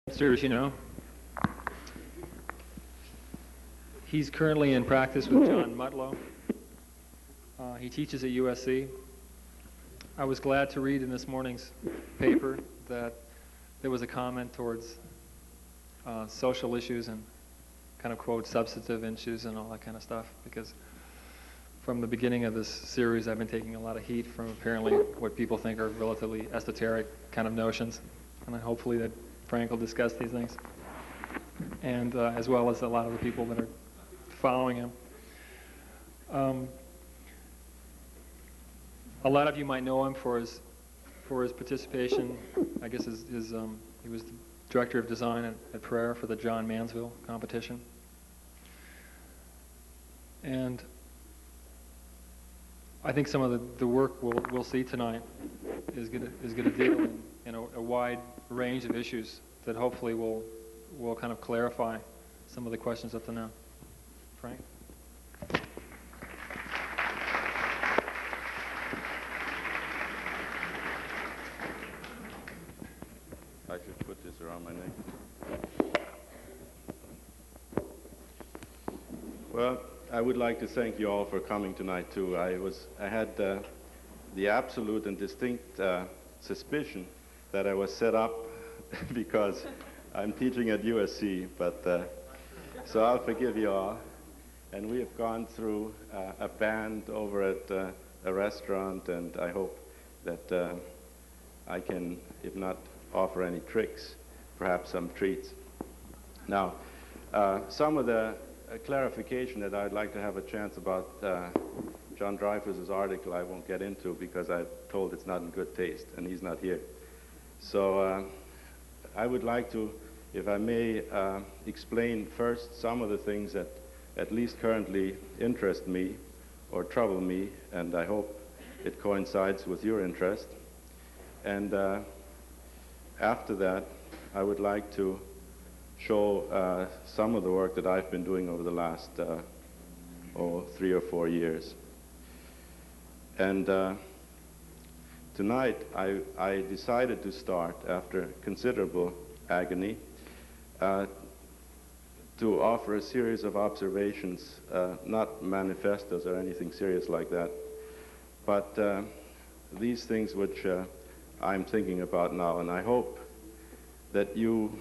Dimster, as you know. He's currently in practice with John Mutlow. He teaches at USC. I was glad to read in this morning's paper that there was a comment towards social issues and kind of quote substantive issues and all that kind of stuff, because from the beginning of this series I've been taking a lot of heat from apparently what people think are relatively esoteric kind of notions, and hopefully that Frank will discuss these things, and as well as a lot of the people that are following him. A lot of you might know him for his participation. I guess he was the director of design at Prayer for the John Mansville competition, and I think some of the work we'll see tonight is going to deal in a wide range of issues that hopefully will kind of clarify some of the questions up to now. Frank? I should put this around my neck. Well, I would like to thank you all for coming tonight too. I had the absolute and distinct suspicion that I was set up because I'm teaching at USC, but so I'll forgive you all. And we have gone through a band over at a restaurant, and I hope that I can, if not offer any tricks, perhaps some treats. Now, some of the clarification that I'd like to have a chance about John Dreyfus's article I won't get into because I'm told it's not in good taste, and he's not here. So I would like to, if I may, explain first some of the things that at least currently interest me or trouble me, and I hope it coincides with your interest. And after that, I would like to show some of the work that I've been doing over the last 3 or 4 years. And tonight, I decided to start, after considerable agony, to offer a series of observations, not manifestos or anything serious like that, but these things which I'm thinking about now, and I hope that you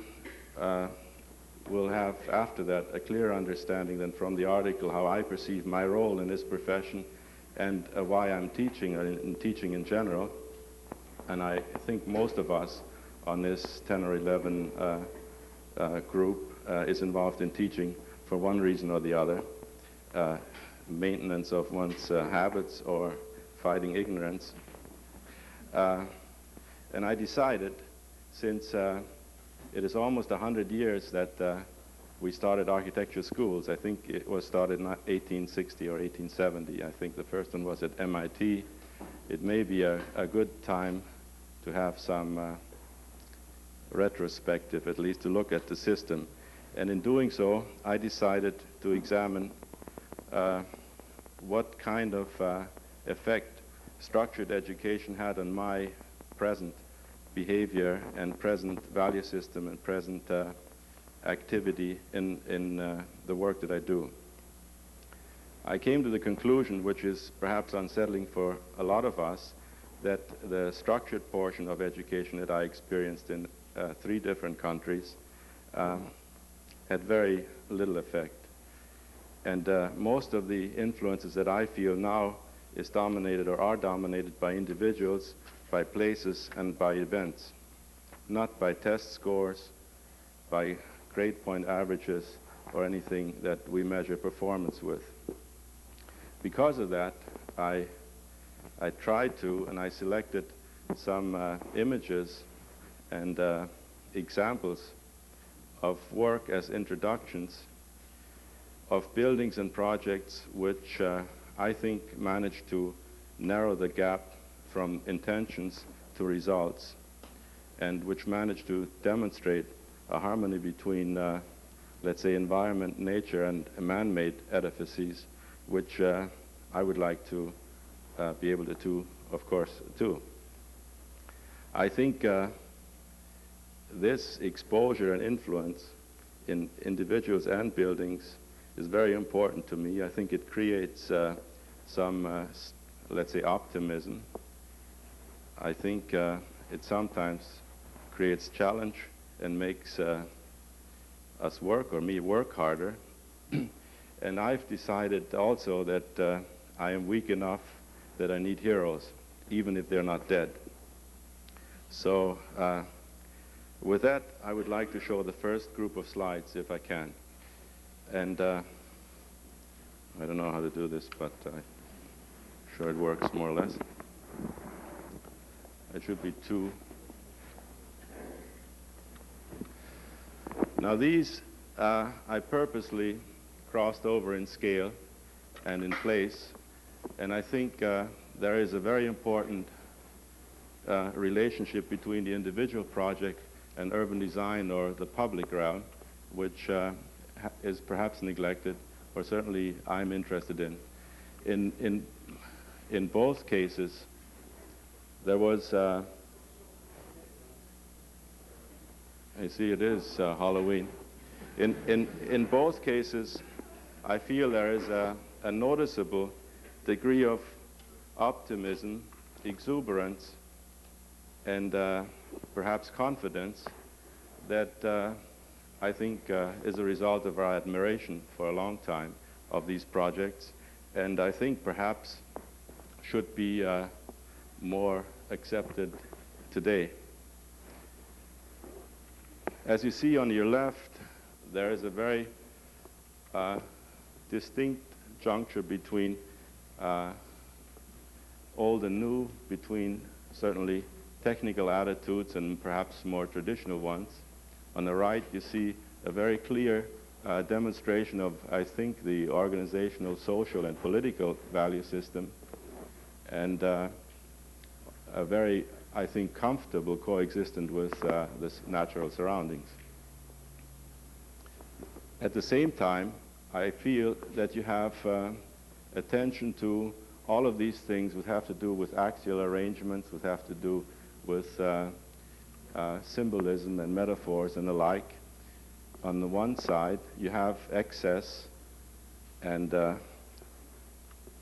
will have, after that, a clear understanding then from the article how I perceive my role in this profession and why I'm teaching, in teaching in general. And I think most of us on this 10 or 11 group is involved in teaching for one reason or the other, maintenance of one's habits or fighting ignorance. And I decided, since it is almost 100 years that we started architecture schools. I think it was started in 1860 or 1870. I think the first one was at MIT. It may be a good time to have some retrospective, at least to look at the system. And in doing so, I decided to examine what kind of effect structured education had on my present behavior and present value system and present activity in the work that I do. I came to the conclusion, which is perhaps unsettling for a lot of us, that the structured portion of education that I experienced in 3 different countries had very little effect. And most of the influences that I feel now is dominated or are dominated by individuals, by places, and by events, not by test scores, by grade point averages, or anything that we measure performance with. Because of that, I tried to, and I selected some images and examples of work as introductions of buildings and projects which I think managed to narrow the gap from intentions to results, and which managed to demonstrate a harmony between, let's say, environment, nature, and man-made edifices, which I would like to be able to, of course, do. I think this exposure and influence in individuals and buildings is very important to me. I think it creates some, let's say, optimism. I think it sometimes creates challenge and makes us work, or me work harder. And I've decided also that I am weak enough that I need heroes, even if they're not dead. So with that, I would like to show the first group of slides, if I can. And I don't know how to do this, but I'm sure it works more or less. It should be 2. Now these, I purposely crossed over in scale and in place, and I think there is a very important relationship between the individual project and urban design, or the public realm, which is perhaps neglected, or certainly I'm interested in. In both cases, there was, I see it is Halloween. In both cases, I feel there is a noticeable degree of optimism, exuberance, and perhaps confidence that I think is a result of our admiration for a long time of these projects, and I think perhaps should be more accepted today. As you see on your left, there is a very distinct juncture between old and new, between certainly technical attitudes and perhaps more traditional ones. On the right, you see a very clear demonstration of, I think, the organizational, social, and political value system, and a very, I think, comfortable coexistence with this natural surroundings. At the same time, I feel that you have attention to all of these things which have to do with axial arrangements, which have to do with symbolism and metaphors and the like. On the one side, you have excess and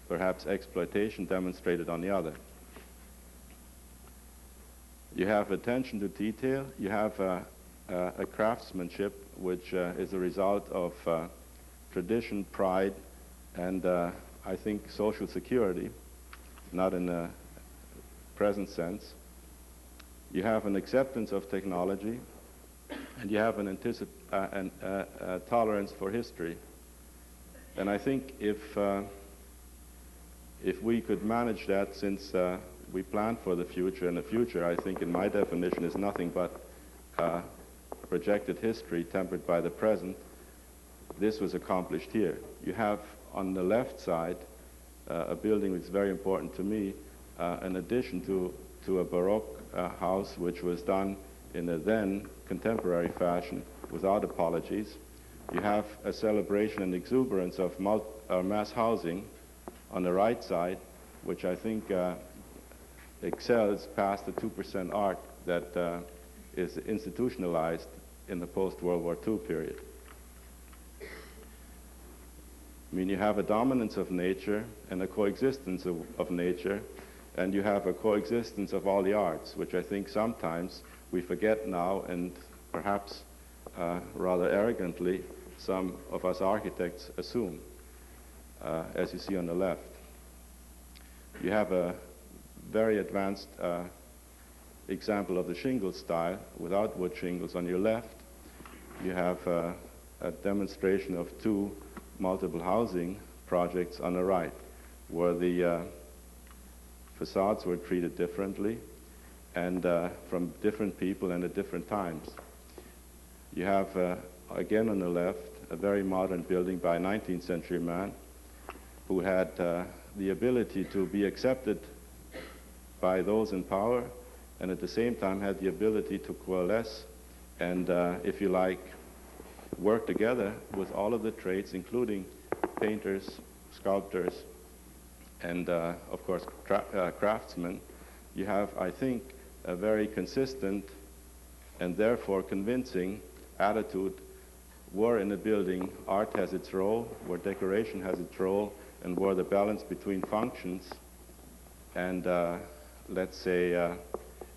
perhaps exploitation demonstrated on the other. You have attention to detail. You have a craftsmanship which is a result of tradition, pride, and I think social security, not in a present sense. You have an acceptance of technology, and you have an tolerance for history. And I think if we could manage that, since we plan for the future, and the future, I think, in my definition, is nothing but projected history tempered by the present, this was accomplished here. You have on the left side a building which is very important to me, an addition to a Baroque house which was done in a then contemporary fashion without apologies. You have a celebration and exuberance of mass housing on the right side, which I think excels past the 2% art that is institutionalized in the post-World War II period. I mean, you have a dominance of nature and a coexistence of nature, and you have a coexistence of all the arts, which I think sometimes we forget now, and perhaps rather arrogantly some of us architects assume, as you see on the left. You have a very advanced example of the shingle style without wood shingles on your left. You have a demonstration of 2 multiple housing projects on the right, where the facades were treated differently and from different people and at different times. You have, again on the left, a very modern building by a 19th century man who had the ability to be accepted by those in power, and at the same time had the ability to coalesce and, if you like, work together with all of the trades, including painters, sculptors, and of course craftsmen. You have, I think, a very consistent and therefore convincing attitude where in a building art has its role, where decoration has its role, and where the balance between functions and, let's say,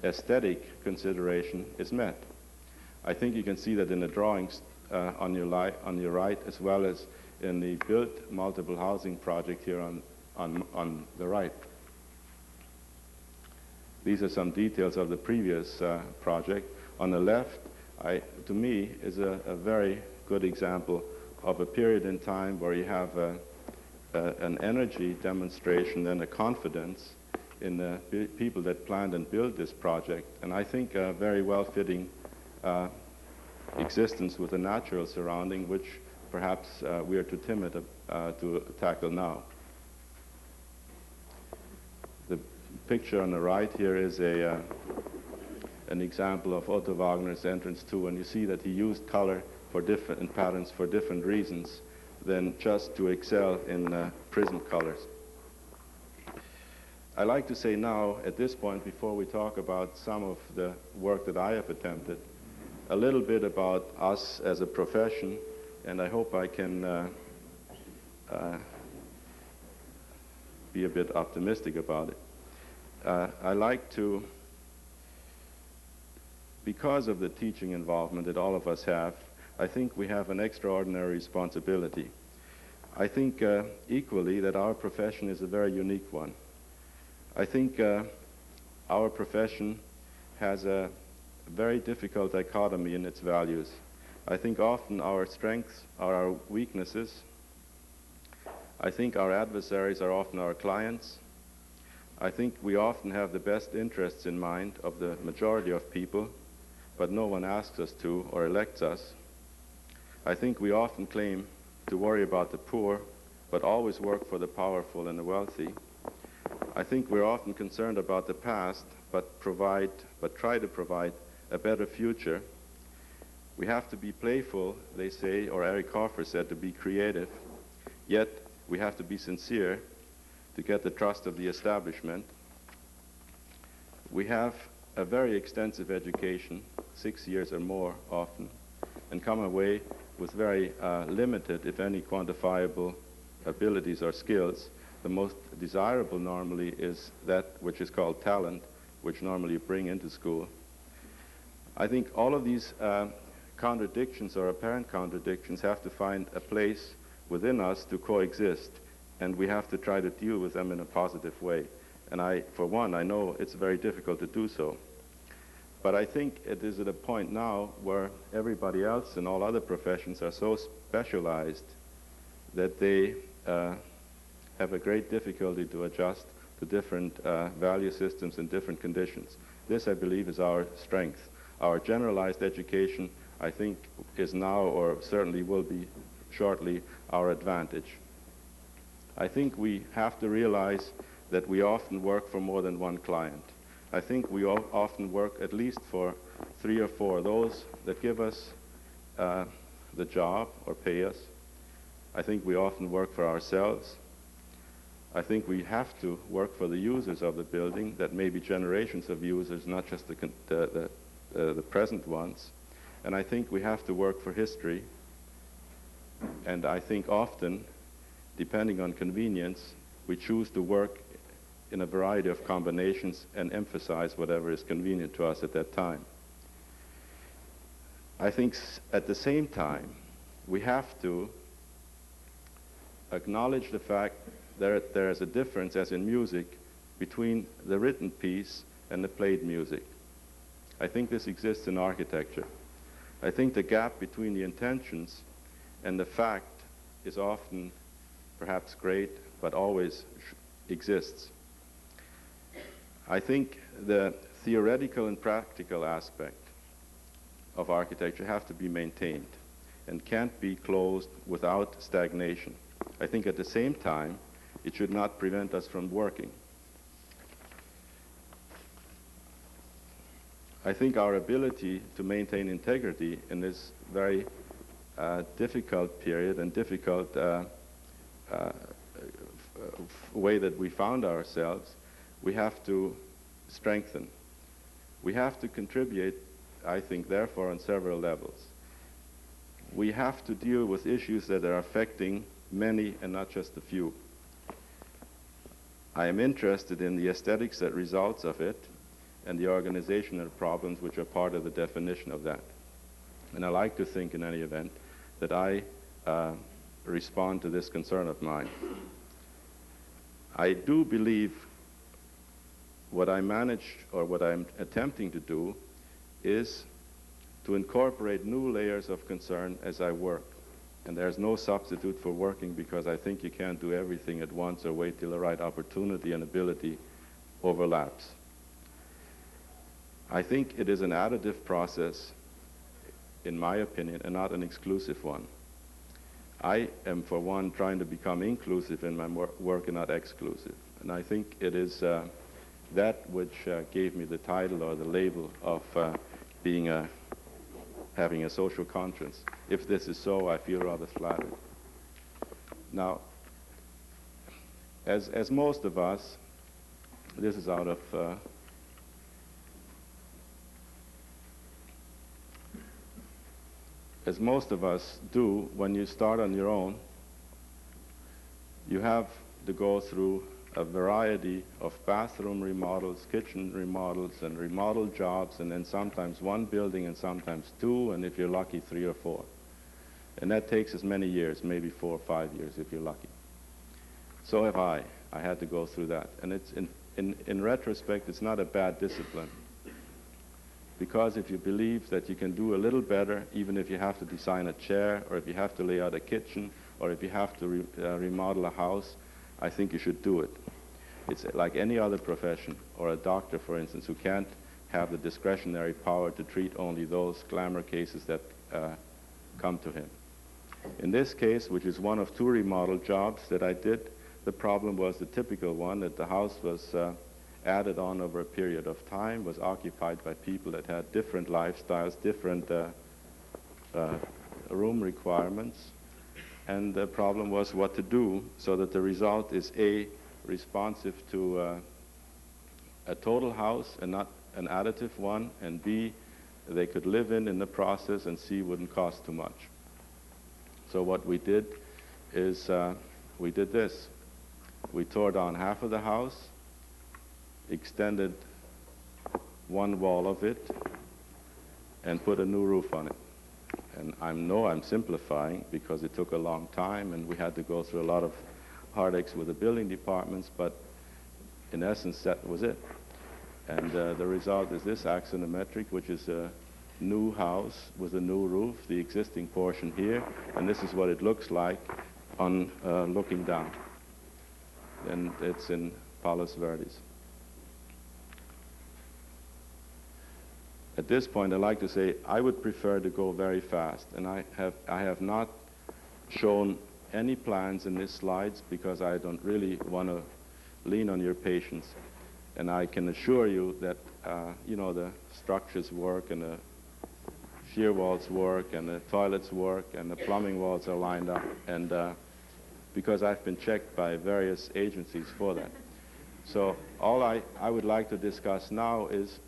aesthetic consideration is met. I think you can see that in the drawings on your right, as well as in the built multiple housing project here on the right. These are some details of the previous project. On the left, to me, is a very good example of a period in time where you have an energy demonstration and a confidence in the people that planned and built this project, and I think a very well-fitting existence with a natural surrounding, which perhaps we are too timid to tackle now. The picture on the right here is an example of Otto Wagner's Entrance 2, and you see that he used color for different patterns for different reasons than just to excel in prism colors. I like to say now, at this point, before we talk about some of the work that I have attempted, a little bit about us as a profession, and I hope I can be a bit optimistic about it. I like to, because of the teaching involvement that all of us have, I think we have an extraordinary responsibility. I think equally that our profession is a very unique one. I think our profession has a very difficult dichotomy in its values. I think often our strengths are our weaknesses. I think our adversaries are often our clients. I think we often have the best interests in mind of the majority of people, but no one asks us to or elects us. I think we often claim to worry about the poor, but always work for the powerful and the wealthy. I think we're often concerned about the past, but try to provide a better future. We have to be playful, they say, or Eric Hoffer said, to be creative, yet we have to be sincere to get the trust of the establishment. We have a very extensive education, 6 years or more often, and come away with very limited, if any, quantifiable abilities or skills. The most desirable normally is that which is called talent, which normally you bring into school. I think all of these contradictions or apparent contradictions have to find a place within us to coexist, and we have to try to deal with them in a positive way. And for one, I know it's very difficult to do so. But I think it is at a point now where everybody else in all other professions are so specialized that they have a great difficulty to adjust to different value systems and different conditions. This, I believe, is our strength. Our generalized education, I think, is now, or certainly will be shortly, our advantage. I think we have to realize that we often work for more than one client. I think we often work at least for 3 or 4, those that give us the job or pay us. I think we often work for ourselves. I think we have to work for the users of the building, that may be generations of users, not just the present ones. And I think we have to work for history. And I think often, depending on convenience, we choose to work in a variety of combinations and emphasize whatever is convenient to us at that time. I think at the same time, we have to acknowledge the fact that there is a difference, as in music, between the written piece and the played music. I think this exists in architecture. I think the gap between the intentions and the fact is often perhaps great, but always exists. I think the theoretical and practical aspect of architecture have to be maintained and can't be closed without stagnation. I think at the same time, it should not prevent us from working. I think our ability to maintain integrity in this very difficult period and difficult way that we found ourselves, we have to strengthen. We have to contribute I think, therefore, on several levels. We have to deal with issues that are affecting many and not just a few. I am interested in the aesthetics that results of it and the organizational problems which are part of the definition of that. And I like to think, in any event, that I respond to this concern of mine. I do believe what I managed, or what I'm attempting to do, is to incorporate new layers of concern as I work. And there's no substitute for working, because I think you can't do everything at once or wait till the right opportunity and ability overlaps. I think it is an additive process, in my opinion, and not an exclusive one. I am, for one, trying to become inclusive in my work and not exclusive. And I think it is that which gave me the title or the label of having a social conscience. If this is so, I feel rather flattered. Now, as most of us, this is out of as most of us do, when you start on your own, you have to go through a variety of bathroom remodels, kitchen remodels, and remodel jobs, and then sometimes one building and sometimes two, and if you're lucky, 3 or 4. And that takes as many years, maybe 4 or 5 years if you're lucky. So have I. I had to go through that. And it's in retrospect, it's not a bad discipline. Because if you believe that you can do a little better, even if you have to design a chair, or if you have to lay out a kitchen, or if you have to remodel a house, I think you should do it. It's like any other profession, or a doctor, for instance, who can't have the discretionary power to treat only those glamour cases that come to him. In this case, which is one of 2 remodel jobs that I did, the problem was the typical one, that the house was added on over a period of time, was occupied by people that had different lifestyles, different room requirements, and the problem was what to do so that the result is A, responsive to a total house and not an additive one, and B, they could live in the process, and C, wouldn't cost too much. So what we did is we did this. We tore down half of the house, extended one wall of it, and put a new roof on it. And I know I'm simplifying, because it took a long time and we had to go through a lot of heartaches with the building departments, but in essence that was it. And the result is this axonometric, which is a new house with a new roof, the existing portion here, and this is what it looks like on looking down. And it's in Palos Verdes. At this point, I'd like to say I would prefer to go very fast, and I have not shown any plans in these slides because I don't really want to lean on your patience. And I can assure you that you know, the structures work, and the shear walls work, and the toilets work, and the plumbing walls are lined up, and because I've been checked by various agencies for that. So all I would like to discuss now is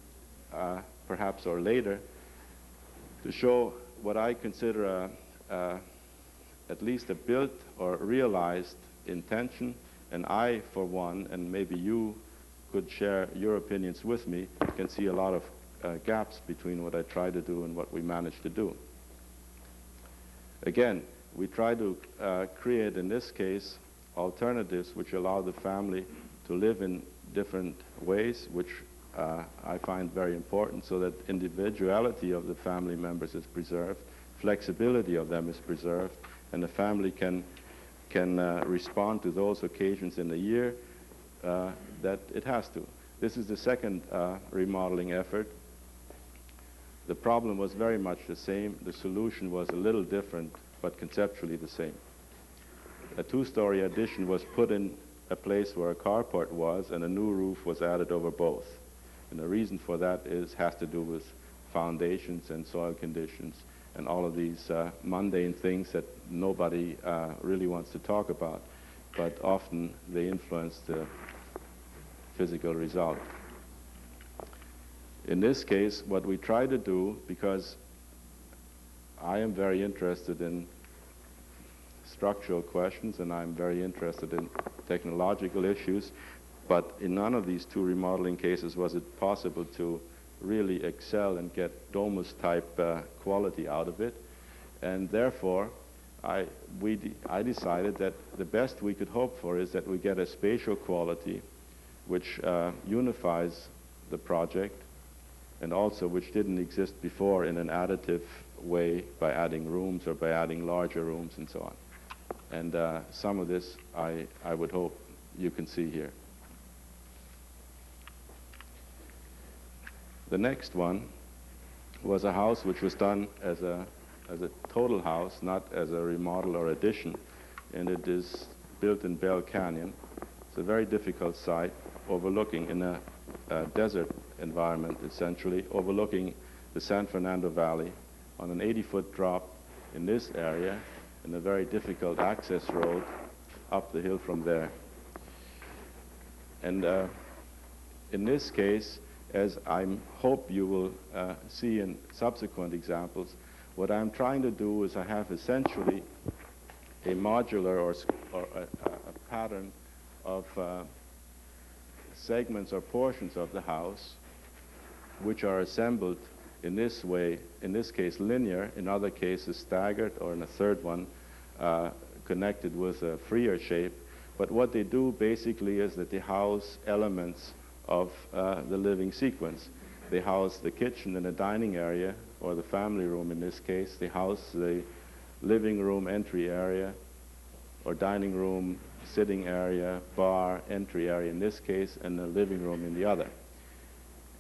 perhaps, or later, to show what I consider at least a built or realized intention, and I, for one, and maybe you could share your opinions with me, can see a lot of gaps between what I try to do and what we manage to do. Again, we try to create, in this case, alternatives which allow the family to live in different ways, which I find very important, so that individuality of the family members is preserved, flexibility of them is preserved, and the family can respond to those occasions in the year that it has to. This is the second remodeling effort. The problem was very much the same. The solution was a little different, but conceptually the same. A 2-story addition was put in a place where a carport was, and a new roof was added over both. And the reason for that has to do with foundations and soil conditions and all of these mundane things that nobody really wants to talk about, but often they influence the physical result. In this case, what we try to do, because I am very interested in structural questions and I'm very interested in technological issues, but in none of these two remodeling cases was it possible to really excel and get domus type quality out of it. And therefore, I decided that the best we could hope for is that we get a spatial quality which unifies the project, and also which didn't exist before in an additive way by adding rooms or by adding larger rooms and so on. And some of this I would hope you can see here. The next one was a house which was done as a total house, not as a remodel or addition, and it is built in Bell Canyon. It's a very difficult site, overlooking in a desert environment, essentially, overlooking the San Fernando Valley on an 80-foot drop in this area, and a very difficult access road up the hill from there. And in this case, as I hope you will see in subsequent examples, what I'm trying to do is I have essentially a modular or a pattern of segments or portions of the house which are assembled in this way, in this case linear, in other cases staggered, or in a third one connected with a freer shape. But what they do basically is that they house elements of the living sequence. They house the kitchen and the dining area, or the family room in this case. They house the living room entry area, or dining room sitting area, bar entry area in this case, and the living room in the other.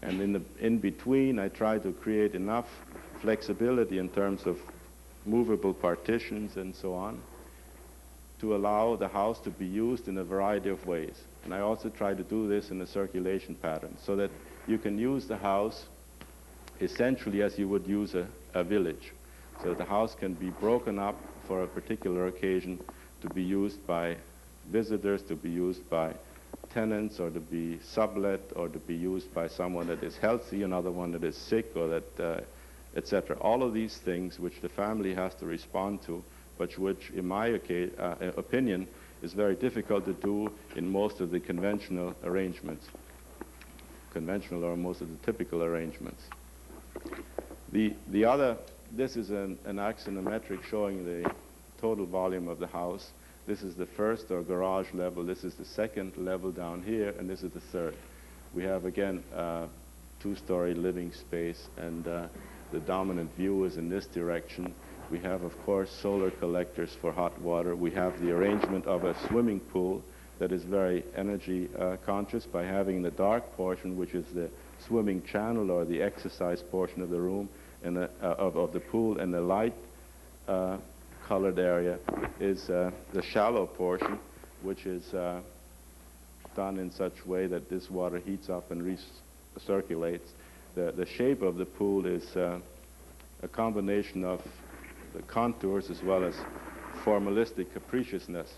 And in between, I try to create enough flexibility in terms of movable partitions and so on to allow the house to be used in a variety of ways. And I also try to do this in a circulation pattern so that you can use the house essentially as you would use a village. So the house can be broken up for a particular occasion to be used by visitors, to be used by tenants, or to be sublet, or to be used by someone that is healthy, another one that is sick, or that, etc. All of these things which the family has to respond to, but which, in my opinion, is very difficult to do in most of the conventional arrangements, conventional or most of the typical arrangements. The other, this is an axonometric showing the total volume of the house. This is the first or garage level, this is the second level down here, and this is the third. We have, again, two-story living space, and the dominant view is in this direction. We have, of course, solar collectors for hot water. We have the arrangement of a swimming pool that is very energy conscious by having the dark portion, which is the swimming channel or the exercise portion of the room, and of the pool, and the light colored area is the shallow portion, which is done in such way that this water heats up and recirculates. The shape of the pool is a combination of the contours as well as formalistic capriciousness.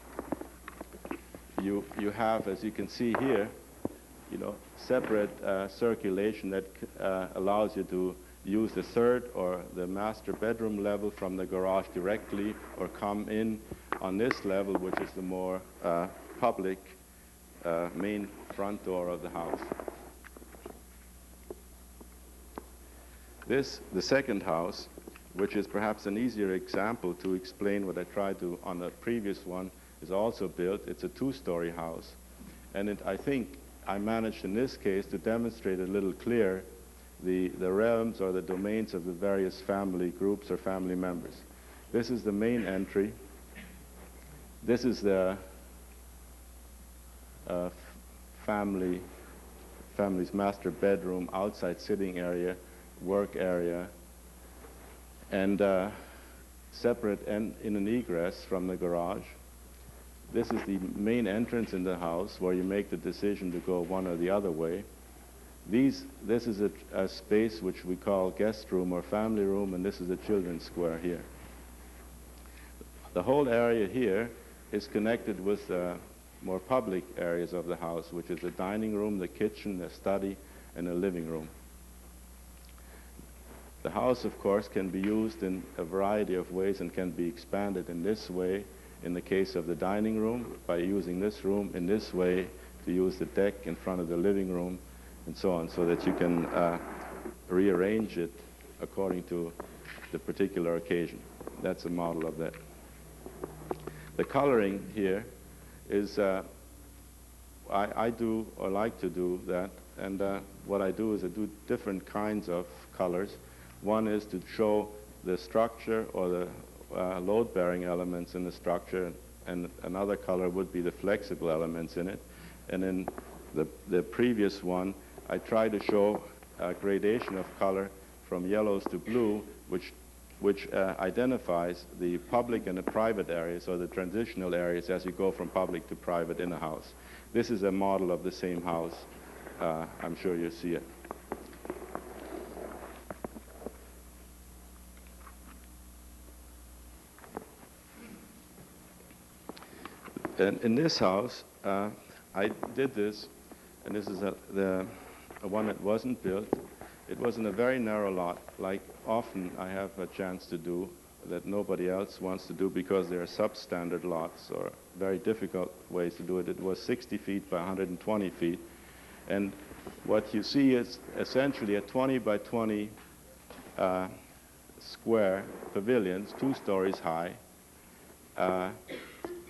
You have, as you can see here, separate circulation that allows you to use the third or the master bedroom level from the garage directly, or come in on this level, which is the more public main front door of the house. The second house, which is perhaps an easier example to explain what I tried to on the previous one, is also built. It's a two-story house. And I think I managed in this case to demonstrate a little clearer the realms or the domains of the various family groups or family members. This is the main entry. This is the family's master bedroom, outside sitting area, work area, and separate in an egress from the garage. This is the main entrance in the house where you make the decision to go one or the other way. This is a space which we call guest room or family room, and this is the children's square here. The whole area here is connected with more public areas of the house, which is the dining room, the kitchen, the study, and the living room. The house, of course, can be used in a variety of ways and can be expanded in this way in the case of the dining room, by using this room in this way to use the deck in front of the living room, and so on, so that you can rearrange it according to the particular occasion. That's a model of that. The coloring here is, I do or like to do that, and what I do is I do different kinds of colors. One is to show the structure or the load-bearing elements in the structure, and another color would be the flexible elements in it. And in the previous one, I try to show a gradation of color from yellows to blue, which identifies the public and the private areas, or the transitional areas, as you go from public to private in a house. This is a model of the same house. I'm sure you see it. And in this house, I did this, and this is the one that wasn't built. It was in a very narrow lot, like often I have a chance to do that nobody else wants to do because they are substandard lots or very difficult ways to do it. It was 60 feet by 120 feet. And what you see is essentially a 20 by 20 square pavilions, 2 stories high,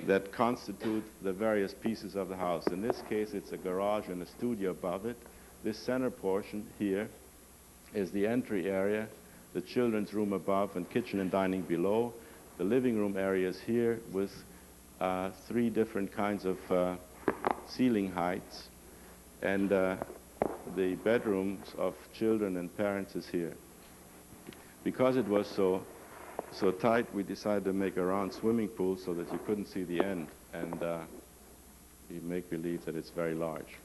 that constitute the various pieces of the house. In this case, it's a garage and a studio above it. This center portion here is the entry area, the children's room above, and kitchen and dining below. The living room area is here with 3 different kinds of ceiling heights, and the bedrooms of children and parents is here. Because it was so tight, we decided to make a round swimming pool so that you couldn't see the end, and you make believe that it's very large.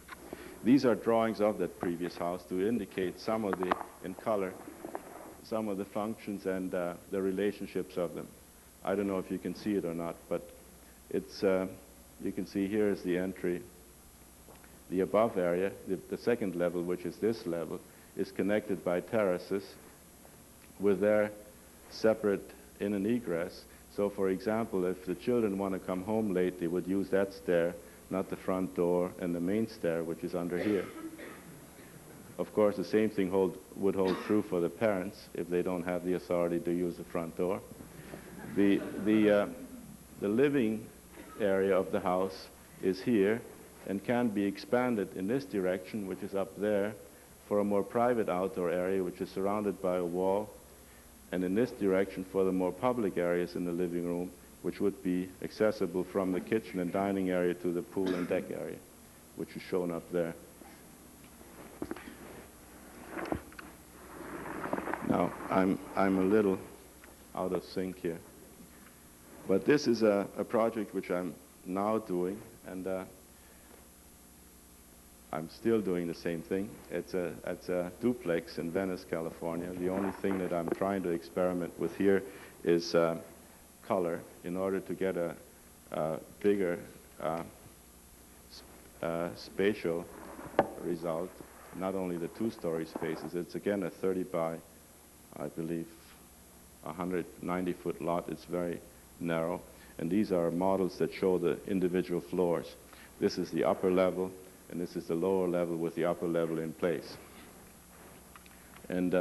These are drawings of that previous house to indicate some of the, in color, some of the functions and the relationships of them. I don't know if you can see it or not, but it's, you can see here is the entry. The above area, the second level, which is this level, is connected by terraces with their separate in and egress. So, for example, if the children want to come home late, they would use that stair, not the front door and the main stair, which is under here. Of course, the same thing would hold true for the parents if they don't have the authority to use the front door. The living area of the house is here and can be expanded in this direction, which is up there, for a more private outdoor area, which is surrounded by a wall, and in this direction for the more public areas in the living room, which would be accessible from the kitchen and dining area to the pool and deck area, which is shown up there. Now, I'm a little out of sync here, but this is a project which I'm now doing, and I'm still doing the same thing. It's a duplex in Venice, California. The only thing that I'm trying to experiment with here is color in order to get a bigger spatial result, not only the 2-story spaces. It's again a 30 by, I believe, 190-foot lot. It's very narrow, and these are models that show the individual floors. This is the upper level, and this is the lower level with the upper level in place. And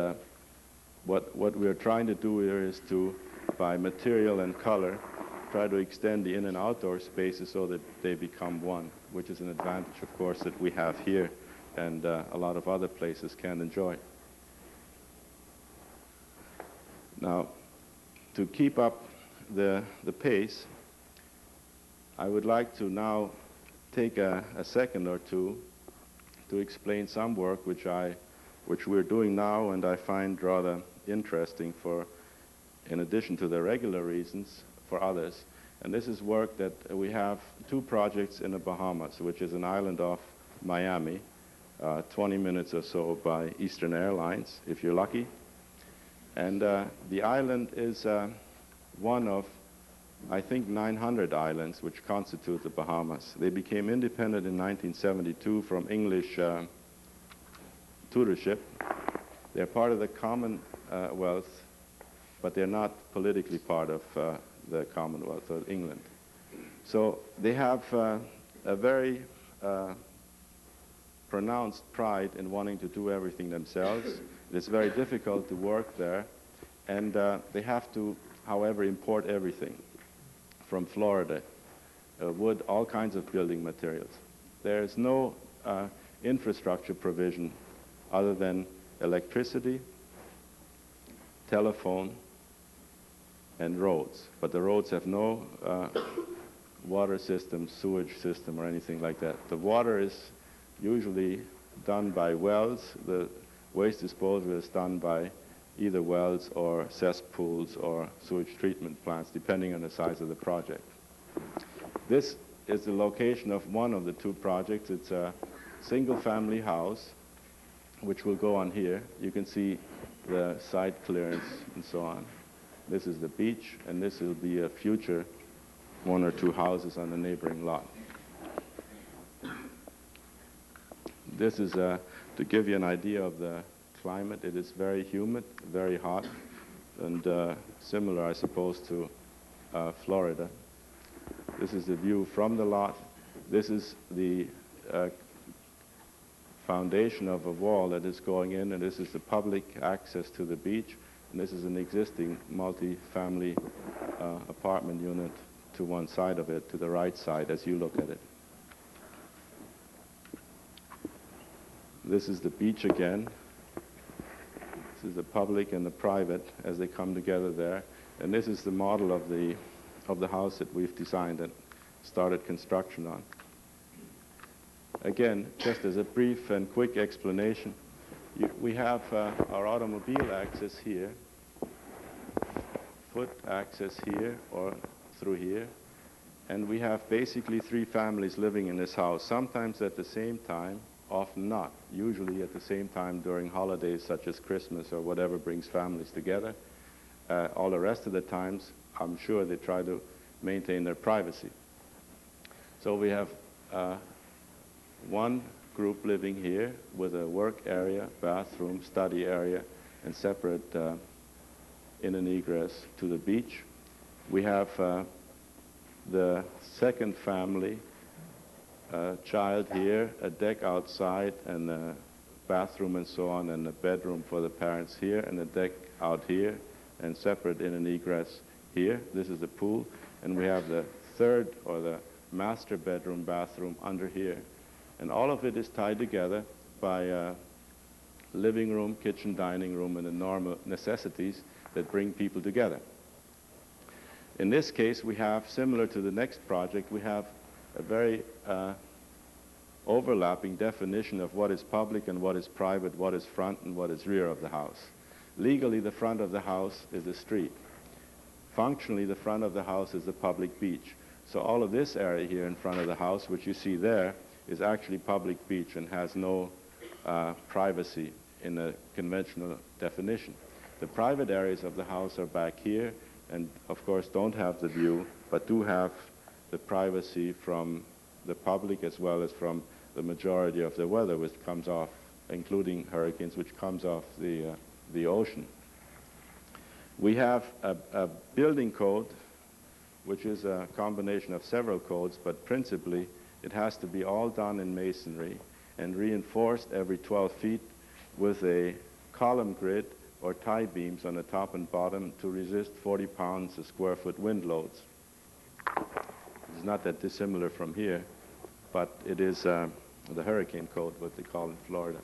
what we're trying to do here is to, by material and color, try to extend the in and outdoor spaces so that they become one, which is an advantage, of course, that we have here and a lot of other places can enjoy. Now, to keep up the pace, I would like to now take a second or two to explain some work which we're doing now and I find rather interesting for, in addition to the regular reasons, for others. And this is work that we have 2 projects in the Bahamas, which is an island off Miami, 20 minutes or so by Eastern Airlines, if you're lucky. And the island is one of, I think, 900 islands which constitute the Bahamas. They became independent in 1972 from English tutorship. They're part of the Commonwealth, but they're not politically part of the Commonwealth of England. So they have a very pronounced pride in wanting to do everything themselves. It is very difficult to work there, and they have to, however, import everything from Florida, wood, all kinds of building materials. There is no infrastructure provision other than electricity, telephone, and roads. But the roads have no water system, sewage system, or anything like that. The water is usually done by wells. The waste disposal is done by either wells or cesspools or sewage treatment plants, depending on the size of the project. This is the location of one of the two projects. It's a single-family house, which will go on here. You can see the site clearance and so on. This is the beach, and this will be a future one or two houses on the neighboring lot. This is to give you an idea of the climate. It is very humid, very hot, and similar, I suppose, to Florida. This is the view from the lot. This is the foundation of a wall that is going in, and this is the public access to the beach, and this is an existing multi-family apartment unit to one side of it, to the right side as you look at it. This is the beach again. This is the public and the private as they come together there, and this is the model of the house that we've designed and started construction on. Again, just as a brief and quick explanation, we have our automobile access here, foot access here or through here, and we have basically three families living in this house, sometimes at the same time, often not, usually at the same time during holidays such as Christmas or whatever brings families together. All the rest of the times, I'm sure they try to maintain their privacy. So we have one group living here with a work area, bathroom, study area, and separate in and egress to the beach. We have the second family, child here, a deck outside, and a bathroom and so on, and a bedroom for the parents here, and a deck out here, and separate in and egress here. This is the pool, and we have the third or the master bedroom, bathroom under here. And all of it is tied together by living room, kitchen, dining room, and the normal necessities that bring people together. In this case, we have, similar to the next project, we have a very overlapping definition of what is public and what is private, what is front and what is rear of the house. Legally, the front of the house is the street. Functionally, the front of the house is the public beach. So all of this area here in front of the house, which you see there, is actually public beach and has no privacy in the conventional definition. The private areas of the house are back here and, of course, don't have the view, but do have the privacy from the public as well as from the majority of the weather which comes off, including hurricanes, which comes off the ocean. We have a building code, which is a combination of several codes, but principally it has to be all done in masonry and reinforced every 12 feet with a column grid or tie beams on the top and bottom to resist 40 pounds a square foot wind loads. It's not that dissimilar from here, but it is the hurricane code, what they call in Florida.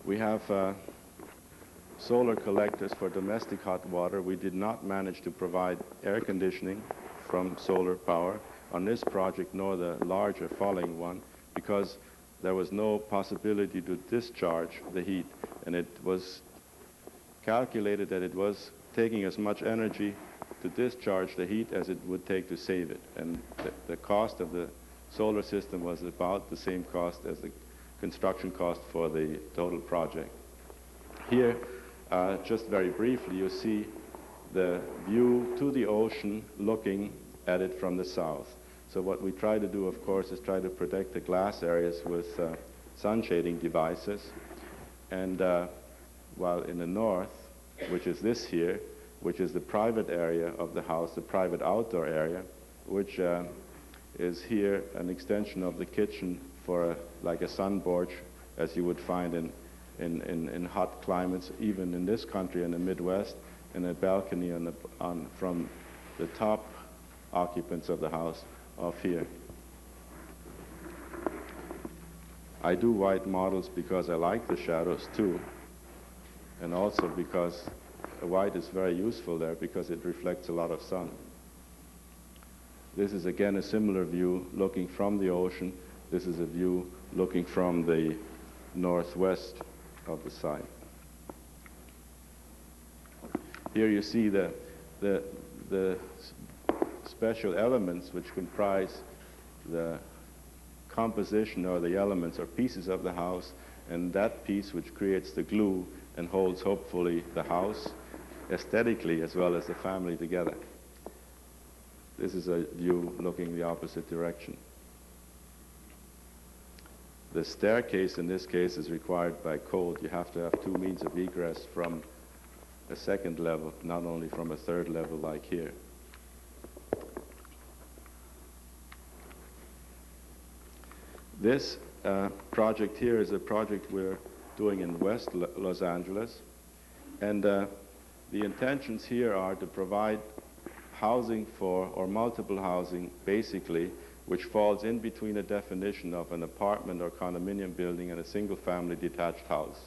We have solar collectors for domestic hot water. We did not manage to provide air conditioning from solar power on this project, nor the larger following one, because there was no possibility to discharge the heat, and it was calculated that it was taking as much energy to discharge the heat as it would take to save it, and the cost of the solar system was about the same cost as the construction cost for the total project. Here, just very briefly, you see the view to the ocean looking at it from the south. So what we try to do, of course, is try to protect the glass areas with sun shading devices. And while in the north, which is this here, which is the private area of the house, the private outdoor area, which is here an extension of the kitchen for like a sun porch, as you would find in hot climates, even in this country in the Midwest, and a balcony from the top occupants of the house off here. I do white models because I like the shadows too, and also because white is very useful there because it reflects a lot of sun. This is again a similar view looking from the ocean. This is a view looking from the northwest of the site. Here you see the special elements which comprise the composition or the elements or pieces of the house, and that piece which creates the glue and holds hopefully the house aesthetically as well as the family together. This is a view looking the opposite direction. The staircase in this case is required by code. You have to have two means of egress from a second level, not only from a third level like here. This project here is a project we're doing in West Los Angeles, and the intentions here are to provide housing for, or multiple housing basically, which falls in between a definition of an apartment or condominium building and a single-family detached house.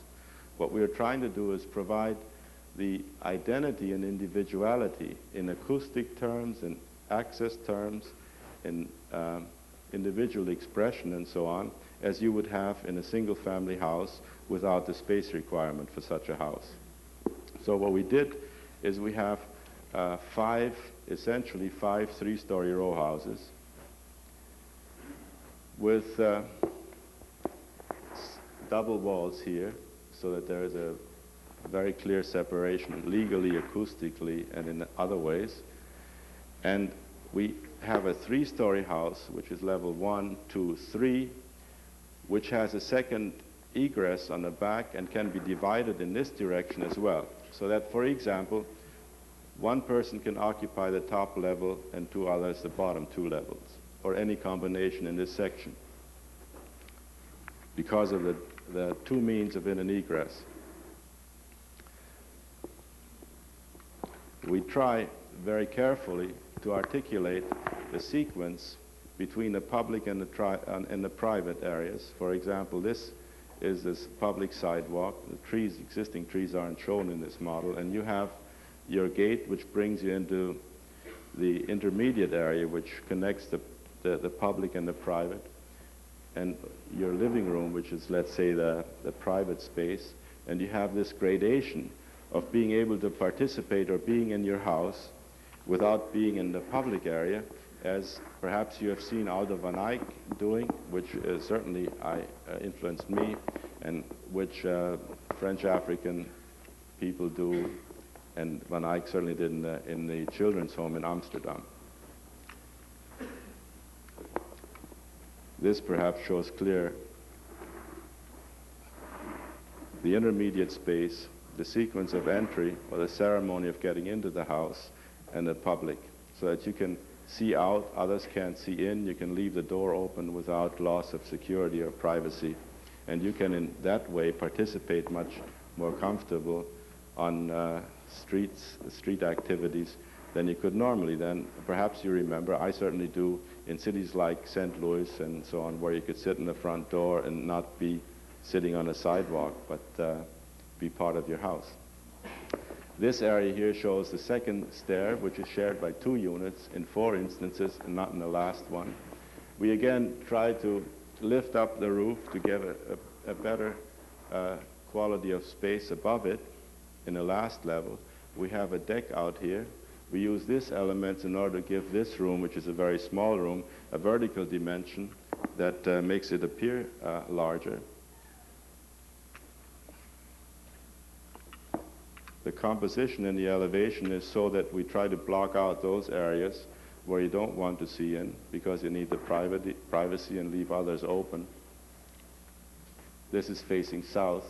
What we are trying to do is provide the identity and individuality in acoustic terms, in access terms, in individual expression and so on, as you would have in a single-family house without the space requirement for such a house. So what we did is we have essentially five three-story row houses with double walls here so that there is a very clear separation legally, acoustically, and in other ways. And we have a three-story house, which is level 1, 2, 3, which has a second egress on the back and can be divided in this direction as well. So that, for example, one person can occupy the top level and two others the bottom two levels, or any combination in this section, because of the two means of in and egress. We try very carefully to articulate the sequence between the public and the private areas. For example, this is this public sidewalk. The existing trees aren't shown in this model, and you have your gate, which brings you into the intermediate area, which connects the public and the private, and your living room, which is, let's say, the private space. And you have this gradation of being able to participate or being in your house without being in the public area, as perhaps you have seen Aldo van Eyck doing, which certainly influenced me, and which French African people do, and Van Eyck certainly did in the children's home in Amsterdam. This perhaps shows clear the intermediate space, the sequence of entry, or the ceremony of getting into the house, and the public, so that you can see out, others can't see in, you can leave the door open without loss of security or privacy, and you can in that way participate much more comfortable on street activities than you could normally. Then perhaps you remember, I certainly do, in cities like St. Louis and so on, where you could sit in the front door and not be sitting on a sidewalk, but be part of your house. This area here shows the second stair, which is shared by 2 units in 4 instances and not in the last one. We again try to lift up the roof to get a better quality of space above it. In the last level, we have a deck out here. We use this element in order to give this room, which is a very small room, a vertical dimension that makes it appear larger. The composition and the elevation is so that we try to block out those areas where you don't want to see in, because you need the privacy and leave others open. This is facing south,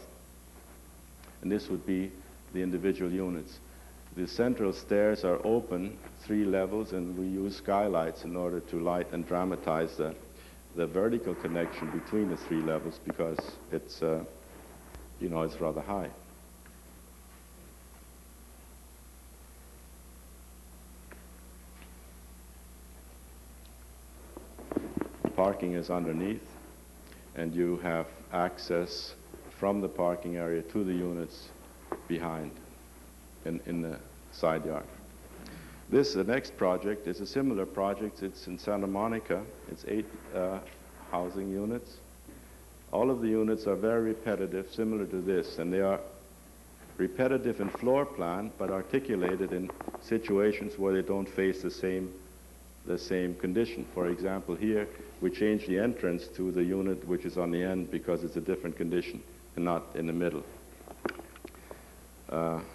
and this would be the individual units. The central stairs are open, 3 levels, and we use skylights in order to light and dramatize the vertical connection between the 3 levels, because it's, you know, it's rather high. Parking is underneath, and you have access from the parking area to the units behind in the side yard. The next project is a similar project. It's in Santa Monica. It's 8 housing units. All of the units are very repetitive, similar to this, and they are repetitive in floor plan, but articulated in situations where they don't face the same condition. For example, here we change the entrance to the unit which is on the end because it's a different condition and not in the middle.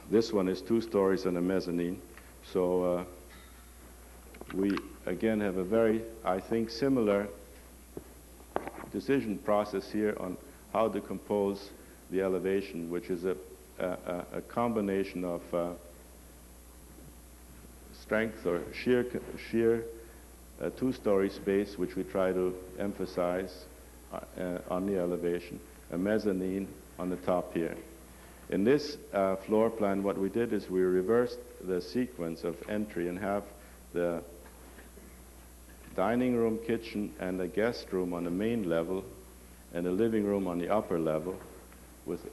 This one is 2 stories and a mezzanine. So we again have a very, I think, similar decision process here on how to compose the elevation, which is a combination of strength or sheer 2-story space, which we try to emphasize on the elevation, a mezzanine on the top here. In this floor plan, what we did is we reversed the sequence of entry and have the dining room, kitchen, and a guest room on the main level, and a living room on the upper level,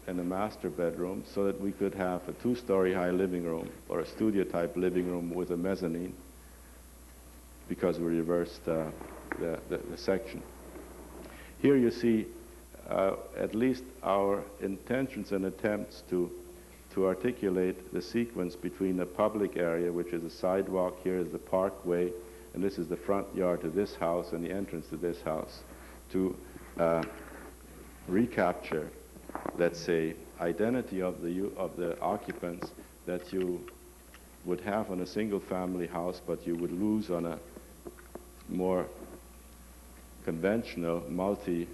and a master bedroom, so that we could have a 2-story high living room or a studio-type living room with a mezzanine, because we reversed the section. Here you see at least our intentions and attempts to articulate the sequence between the public area, which is a sidewalk, here is the parkway, and this is the front yard to this house and the entrance to this house, to recapture, let's say, identity of the occupants that you would have on a single-family house, but you would lose on a more conventional multi-story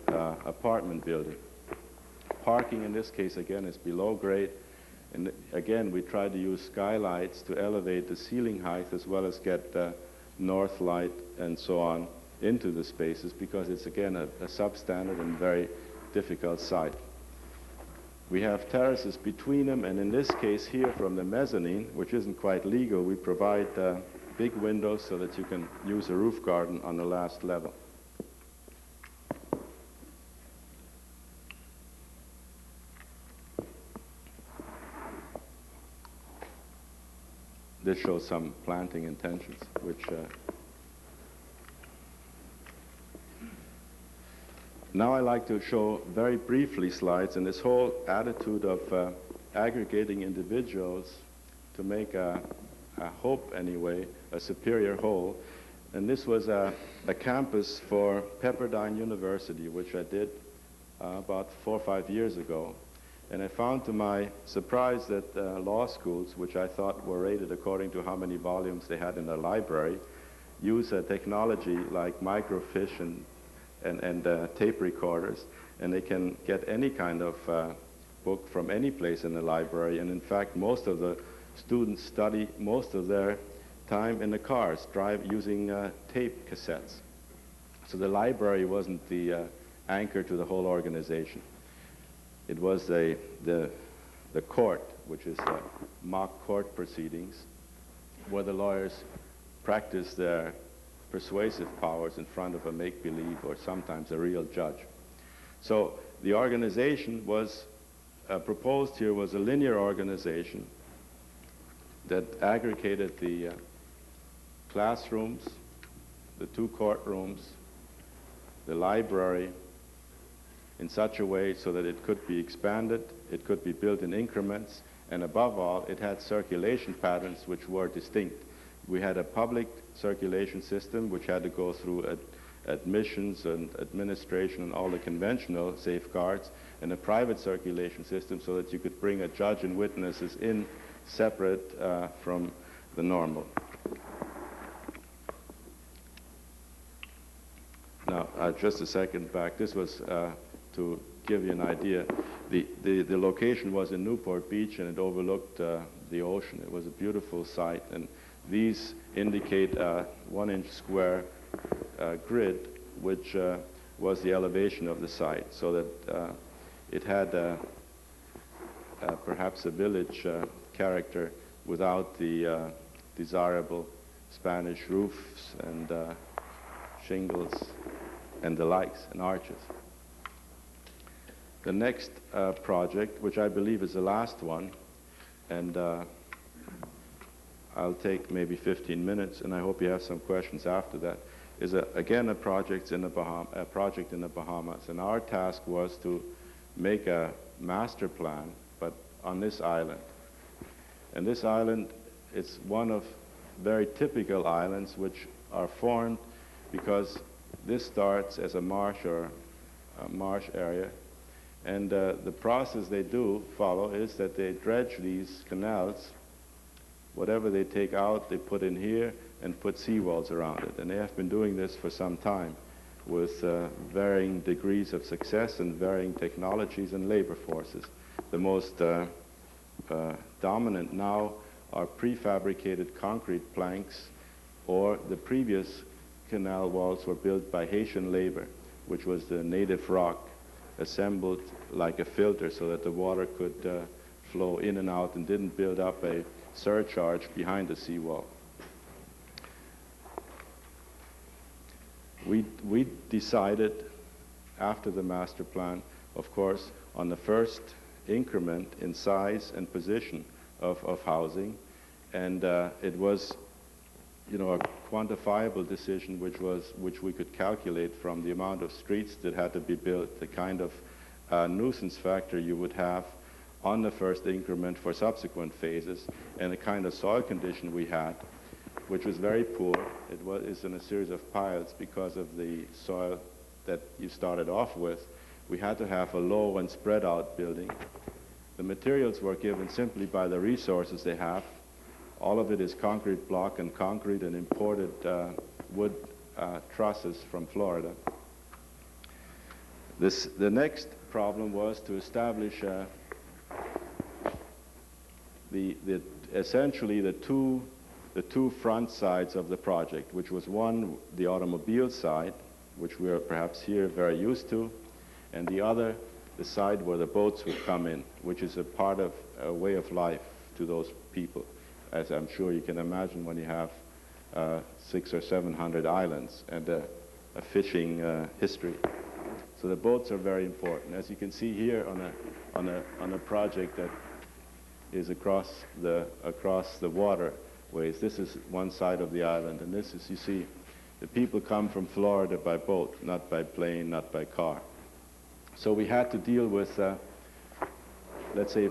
apartment building. Parking in this case again is below grade, and again we try to use skylights to elevate the ceiling height as well as get north light and so on into the spaces, because it's again a substandard and very difficult site. We have terraces between them, and in this case here from the mezzanine, which isn't quite legal, we provide big windows so that you can use a roof garden on the last level. This shows some planting intentions, which now I like to show very briefly slides, and this whole attitude of aggregating individuals to make a hope anyway, a superior whole. And this was a campus for Pepperdine University, which I did about 4 or 5 years ago. And I found to my surprise that law schools, which I thought were rated according to how many volumes they had in their library, use a technology like microfiche and tape recorders, and they can get any kind of book from any place in the library. And in fact, most of the students study most of their time in the cars, using tape cassettes. So the library wasn't the anchor to the whole organization. It was the court, which is mock court proceedings, where the lawyers practice their persuasive powers in front of a make-believe or sometimes a real judge. So the organization was proposed here was a linear organization that aggregated the classrooms, the 2 courtrooms, the library, in such a way so that it could be expanded, it could be built in increments, and above all, it had circulation patterns which were distinct. We had a public circulation system which had to go through admissions and administration and all the conventional safeguards, and a private circulation system so that you could bring a judge and witnesses in separate from the normal. Now, just a second back. This was to give you an idea. The location was in Newport Beach, and it overlooked the ocean. It was a beautiful site, and these indicate a 1-inch square grid, which was the elevation of the site, so that it had perhaps a village character without the desirable Spanish roofs and shingles and the likes and arches. The next project, which I believe is the last one, and I'll take maybe 15 minutes, and I hope you have some questions after that, is again a project in the Bahamas. And our task was to make a master plan, but on this island. And this island is one of very typical islands which are formed because this starts as a marsh or a marsh area. And the process they do follow is that they dredge these canals. Whatever they take out, they put in here and put seawalls around it. And they have been doing this for some time with varying degrees of success and varying technologies and labor forces. The most dominant now are prefabricated concrete planks, or the previous canal walls were built by Haitian labor, which was the native rock assembled like a filter so that the water could flow in and out and didn't build up a surcharge behind the seawall. We decided after the master plan, of course, on the first increment in size and position of housing, and it was, you know, a quantifiable decision which we could calculate from the amount of streets that had to be built, the kind of nuisance factor you would have on the first increment for subsequent phases, and the kind of soil condition we had, which was very poor. It's in a series of piles because of the soil that you started off with. We had to have a low and spread out building. The materials were given simply by the resources they have. All of it is concrete block and concrete and imported wood trusses from Florida. The next problem was to establish essentially the two front sides of the project, which was one, the automobile side, which we are perhaps here very used to, and the other, the side where the boats would come in, which is a part of a way of life to those people, as I'm sure you can imagine when you have 600 or 700 islands and a fishing history. So the boats are very important. As you can see here on a project that is across the waterways. This is one side of the island, and this is, you see, the people come from Florida by boat, not by plane, not by car. So we had to deal with, let's say,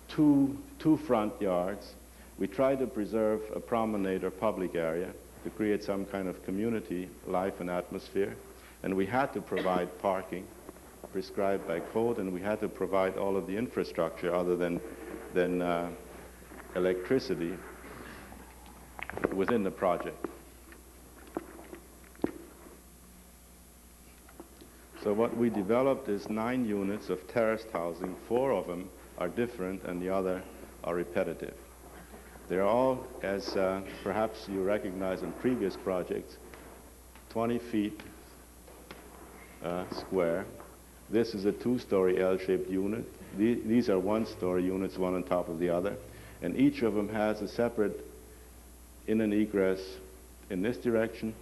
two front yards. We tried to preserve a promenade or public area to create some kind of community life and atmosphere, and we had to provide parking prescribed by code, and we had to provide all of the infrastructure other than electricity within the project. So what we developed is 9 units of terraced housing. 4 of them are different and the other are repetitive. They're all, as perhaps you recognize in previous projects, 20 feet square. This is a 2-story L-shaped unit. These are 1-story units, one on top of the other. And each of them has a separate in and egress in this direction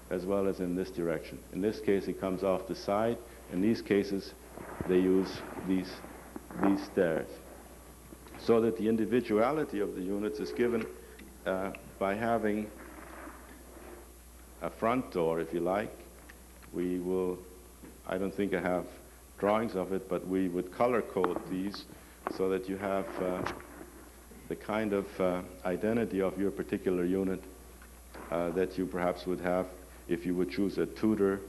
as well as in this direction. In this case, it comes off the side. In these cases, they use these stairs. So that the individuality of the units is given by having a front door, if you like. We will, I don't think I have drawings of it, but we would color code these so that you have the kind of identity of your particular unit that you perhaps would have if you would choose a Tudor,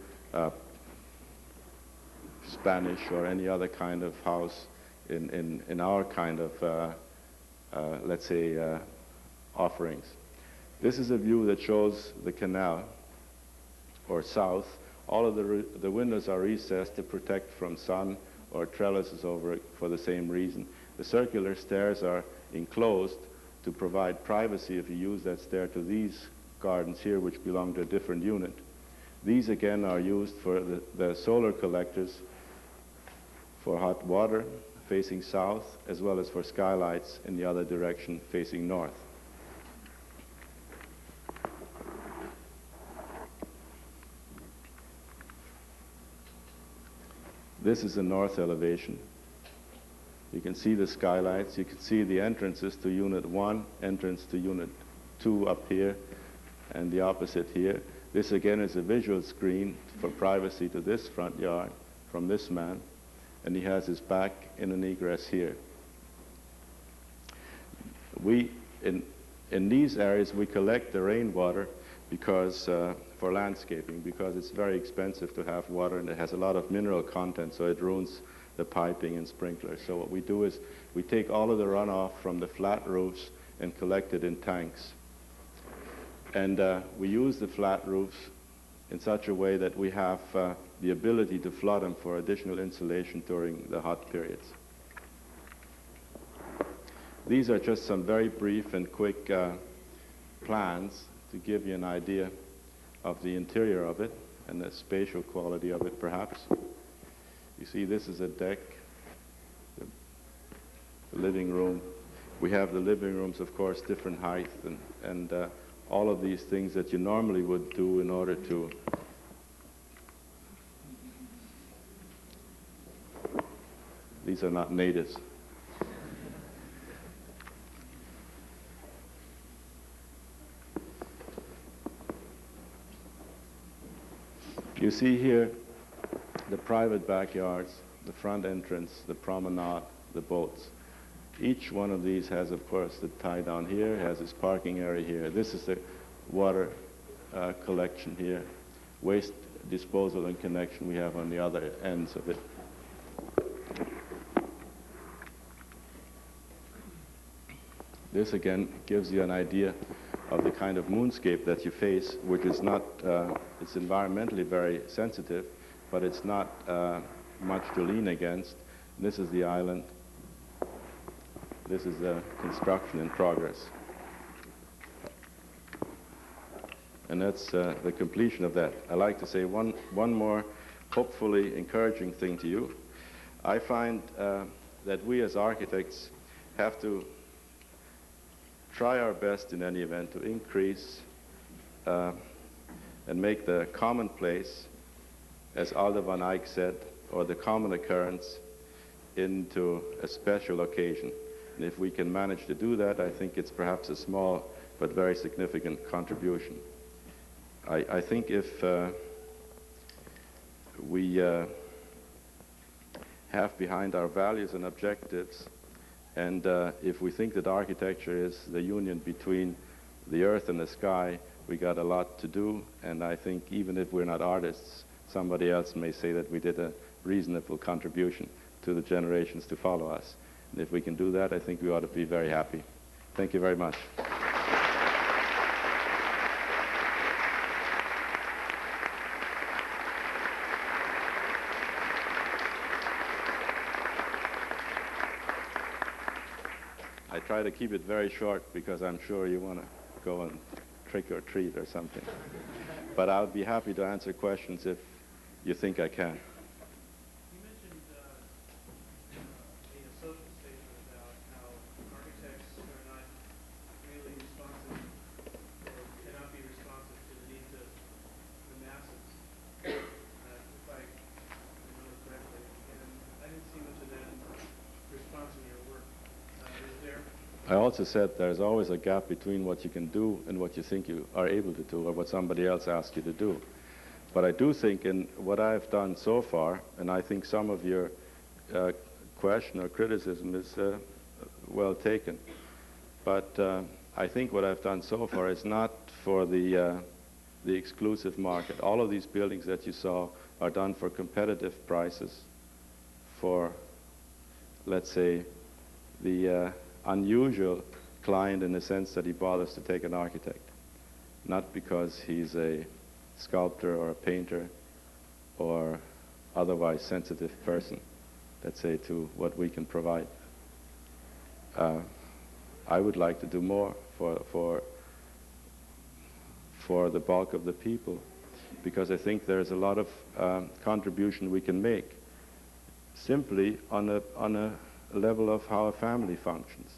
Spanish, or any other kind of house in our kind of, let's say, offerings. This is a view that shows the canal, or south, All of the windows are recessed to protect from sun or trellises over it for the same reason. The circular stairs are enclosed to provide privacy if you use that stair to these gardens here, which belong to a different unit. These again are used for the solar collectors for hot water facing south, as well as for skylights in the other direction facing north. This is the north elevation. You can see the skylights. You can see the entrances to Unit 1, entrance to Unit 2 up here, and the opposite here. This again is a visual screen for privacy to this front yard from this man, and he has his back in an egress here. In these areas, we collect the rainwater because for landscaping, because it's very expensive to have water and it has a lot of mineral content, so it ruins the piping and sprinklers. So what we do is we take all of the runoff from the flat roofs and collect it in tanks. And we use the flat roofs in such a way that we have the ability to flood them for additional insulation during the hot periods. These are just some very brief and quick plans to give you an idea of the interior of it and the spatial quality of it, perhaps. You see, this is a deck, the living room. We have the living rooms, of course, different height and all of these things that you normally would do in order to these are not natives. You see here the private backyards, the front entrance, the promenade, the boats. Each one of these has, of course, the tie down here, has its parking area here. This is the water collection here. Waste disposal and connection we have on the other ends of it. This again gives you an idea of the kind of moonscape that you face, which is not, it's environmentally very sensitive, but it's not much to lean against. This is the island. This is the construction in progress. And that's the completion of that. I'd like to say one more hopefully encouraging thing to you. I find that we as architects have to try our best in any event to increase and make the commonplace, as Alder van Eyck said, or the common occurrence, into a special occasion. And if we can manage to do that, I think it's perhaps a small but very significant contribution. I think if we have behind our values and objectives, and if we think that architecture is the union between the earth and the sky, we got a lot to do. And I think even if we're not artists, somebody else may say that we did a reasonable contribution to the generations to follow us. And if we can do that, I think we ought to be very happy. Thank you very much. I try to keep it very short because I'm sure you want to go and trick or treat or something. But I'll be happy to answer questions if you think I can. You mentioned in a social statement about how architects are not really responsive or cannot be responsive to the needs of the masses, if I remember correctly. And I didn't see much of that response in your work. Is there? I also said there's always a gap between what you can do and what you think you are able to do, or what somebody else asks you to do. But I do think in what I've done so far, and I think some of your question or criticism is well taken, but I think what I've done so far is not for the exclusive market. All of these buildings that you saw are done for competitive prices for, let's say, the unusual client in the sense that he bothers to take an architect, not because he's a sculptor or a painter or otherwise sensitive person, let's say, to what we can provide. I would like to do more for the bulk of the people, because I think there's a lot of contribution we can make simply on a level of how a family functions.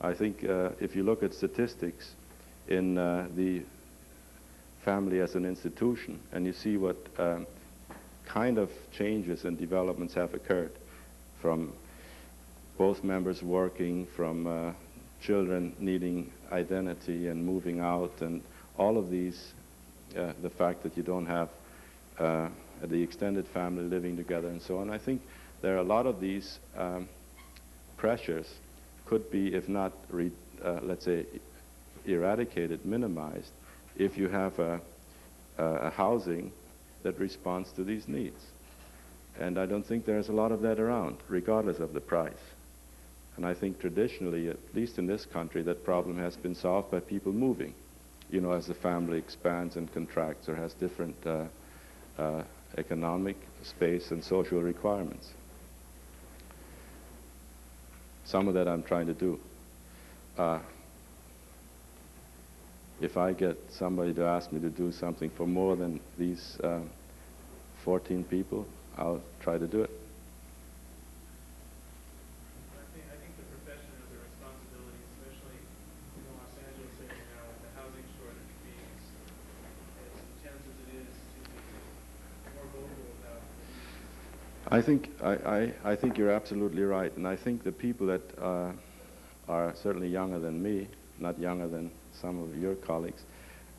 I think if you look at statistics in the family as an institution, and you see what kind of changes and developments have occurred, from both members working, from children needing identity and moving out, and all of these, the fact that you don't have the extended family living together and so on. I think there are a lot of these pressures could be, if not, let's say, eradicated, minimized, if you have a housing that responds to these needs. And I don't think there's a lot of that around, regardless of the price. And I think traditionally, at least in this country, that problem has been solved by people moving, you know, as the family expands and contracts or has different economic space and social requirements. Some of that I'm trying to do. If I get somebody to ask me to do something for more than these 14 people, I'll try to do it. I think the profession has a responsibility, especially in the Los Angeles area now, with the housing shortage being as intense as it is, to be more vocal about it. I think you're absolutely right, and I think the people that are certainly younger than me, not younger than some of your colleagues,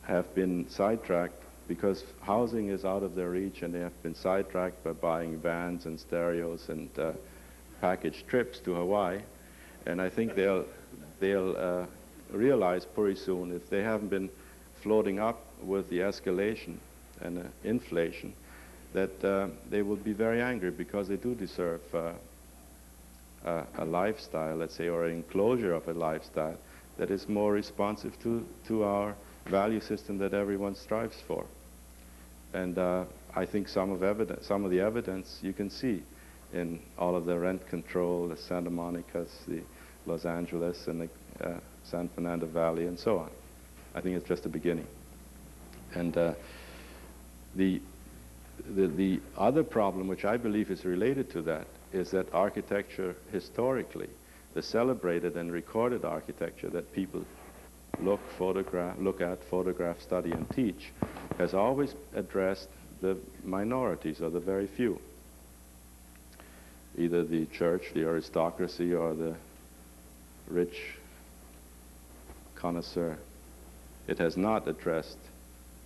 have been sidetracked because housing is out of their reach, and they have been sidetracked by buying vans and stereos and package trips to Hawaii. And I think they'll realize pretty soon, if they haven't been floating up with the escalation and inflation, that they will be very angry, because they do deserve a lifestyle, let's say, or an enclosure of a lifestyle that is more responsive to our value system that everyone strives for. And I think some of the evidence you can see in all of the rent control, the Santa Monica's, the Los Angeles, and the San Fernando Valley, and so on. I think it's just the beginning. And the other problem, which I believe is related to that, is that architecture historically, the celebrated and recorded architecture that people look at, photograph, study, and teach, has always addressed the minorities, or the very few. Either the church, the aristocracy, or the rich connoisseur. It has not addressed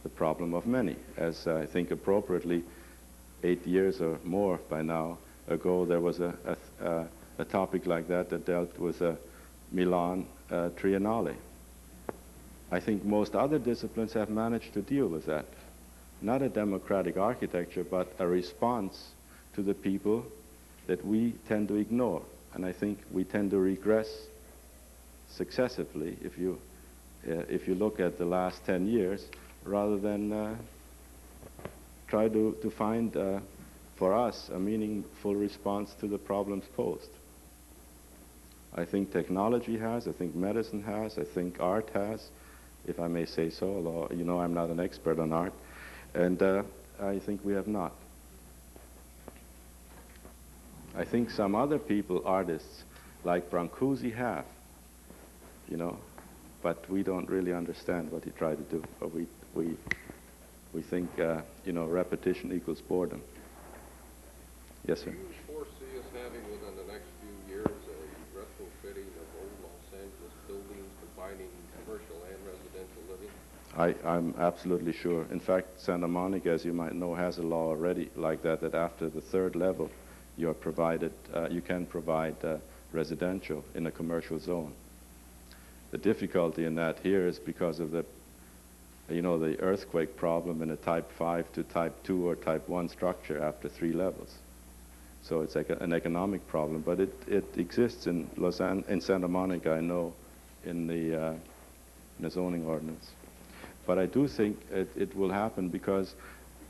the problem of many, as I think appropriately 8 years or more by now ago, there was a topic like that dealt with a Milan Triennale. I think most other disciplines have managed to deal with that. Not a democratic architecture, but a response to the people that we tend to ignore. And I think we tend to regress successively if you look at the last 10 years, rather than try to find, for us, a meaningful response to the problems posed. I think technology has, I think medicine has, I think art has, if I may say so, although, you know, I'm not an expert on art, and I think we have not. I think some other people, artists, like Brancusi, have, you know, but we don't really understand what he tried to do, or we think, you know, repetition equals boredom. Yes, sir? Do you foresee us having within the next few years a retrofitting of old Los Angeles buildings, combining commercial and residential living? I'm absolutely sure. In fact, Santa Monica, as you might know, has a law already like that, that after the third level, you are provided, you can provide residential in a commercial zone. The difficulty in that here is because of the, you know, the earthquake problem in a type 5 to type 2 or type 1 structure after 3 levels. So it's like an economic problem, but it exists in in Santa Monica, I know, in the zoning ordinance. But I do think it will happen, because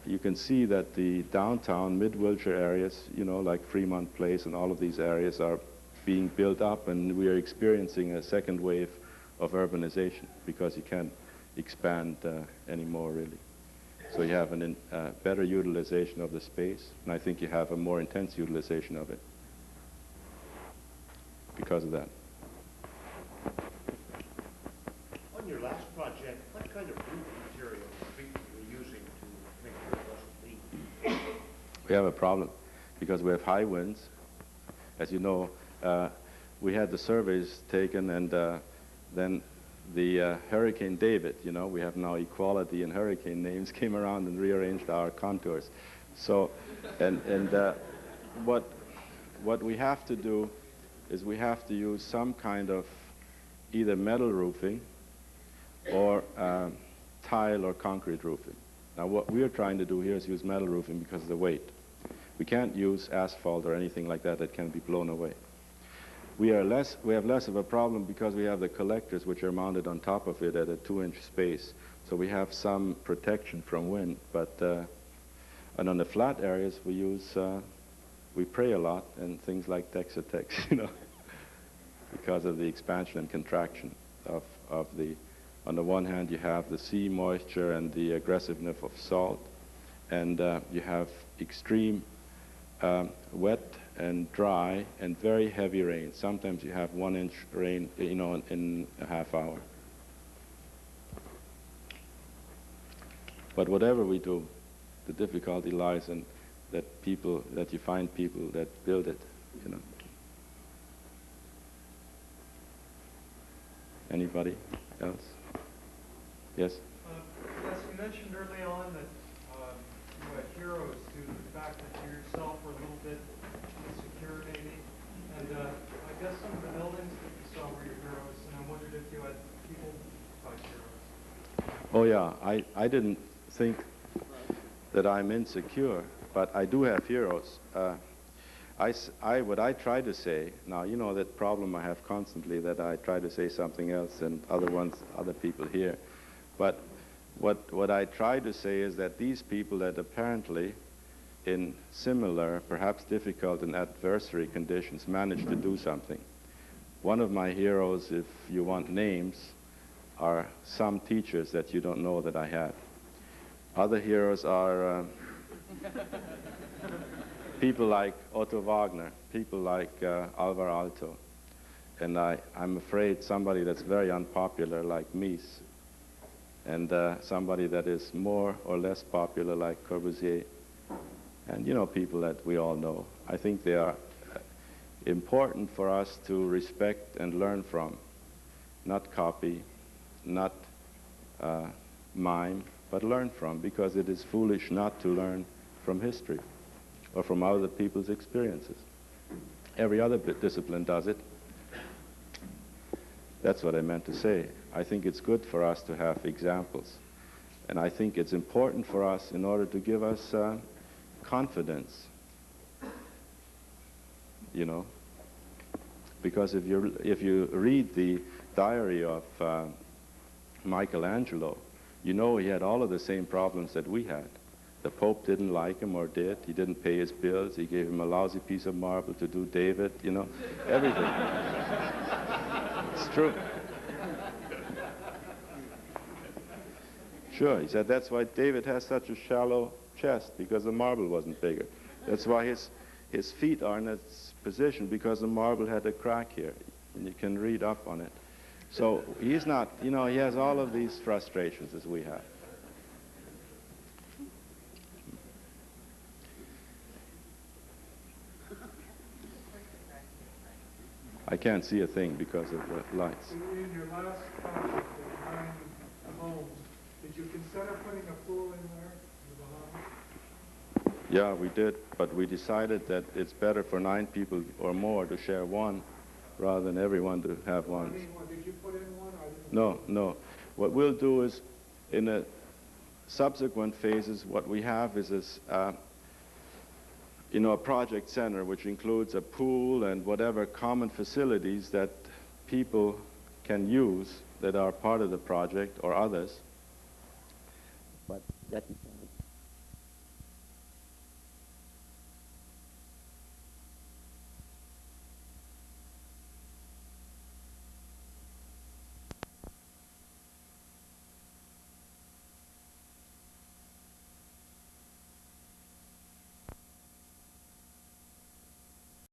you can see that the downtown mid-Wilshire areas, you know, like Fremont Place and all of these areas are being built up, and we are experiencing a second wave of urbanization because you can't expand anymore, really. So you have a better utilization of the space, and I think you have a more intense utilization of it because of that. On your last project, what kind of roof material were you using to make sure it wasn't leaking? We have a problem because we have high winds. As you know, we had the surveys taken, and then the Hurricane David, you know, we have now equality in hurricane names, came around and rearranged our contours. So, what we have to do is we have to use some kind of either metal roofing or tile or concrete roofing. Now, what we are trying to do here is use metal roofing because of the weight. We can't use asphalt or anything like that that can be blown away. We have less of a problem because we have the collectors which are mounted on top of it at a 2-inch space. So we have some protection from wind, but and on the flat areas we pray a lot and things like Texatex, you know, because of the expansion and contraction of the, on the one hand you have the sea moisture and the aggressiveness of salt, and you have extreme wet and dry and very heavy rain. Sometimes you have 1-inch rain, you know, in a half hour. But whatever we do, the difficulty lies in that you find people that build it, you know. Anybody else? Yes? Yes, you mentioned early on that you had heroes due to the fact that you yourself were a little bit insecure, maybe. And I guess some of the buildings that you saw were your heroes, and I wondered if you had people like heroes. Oh yeah, I didn't think that I'm insecure, but I do have heroes. What I try to say, now you know that problem I have constantly, that I try to say something else and other people hear. But what I try to say is that these people that apparently in similar, perhaps difficult and adversary conditions managed to do something. One of my heroes, if you want names, are some teachers that you don't know that I had. Other heroes are people like Otto Wagner, people like Alvar Aalto, and I'm afraid somebody that's very unpopular like Mies, and somebody that is more or less popular like Corbusier, and you know, people that we all know. I think they are important for us to respect and learn from, not copy, not mime, but learn from, because it is foolish not to learn from history or from other people's experiences. Every other discipline does it. That's what I meant to say. I think it's good for us to have examples. And I think it's important for us in order to give us confidence, you know. Because if you read the diary of Michelangelo, you know he had all of the same problems that we had. The Pope didn't like him, or did. He didn't pay his bills. He gave him a lousy piece of marble to do David, you know, everything. It's true. Sure, he said that's why David has such a shallow chest, because the marble wasn't bigger. That's why his feet are in its position, because the marble had a crack here, and you can read up on it. So he's not, you know, he has all of these frustrations as we have. I can't see a thing because of the lights. In your last project behind the homes, did you consider putting a pool in there in the Bahamas? Yeah, we did, but we decided that it's better for 9 people or more to share one rather than everyone to have one. I mean, did you put in one? No. What we'll do is, in the subsequent phases, what we have is this, you know, a project center which includes a pool and whatever common facilities that people can use that are part of the project or others. But that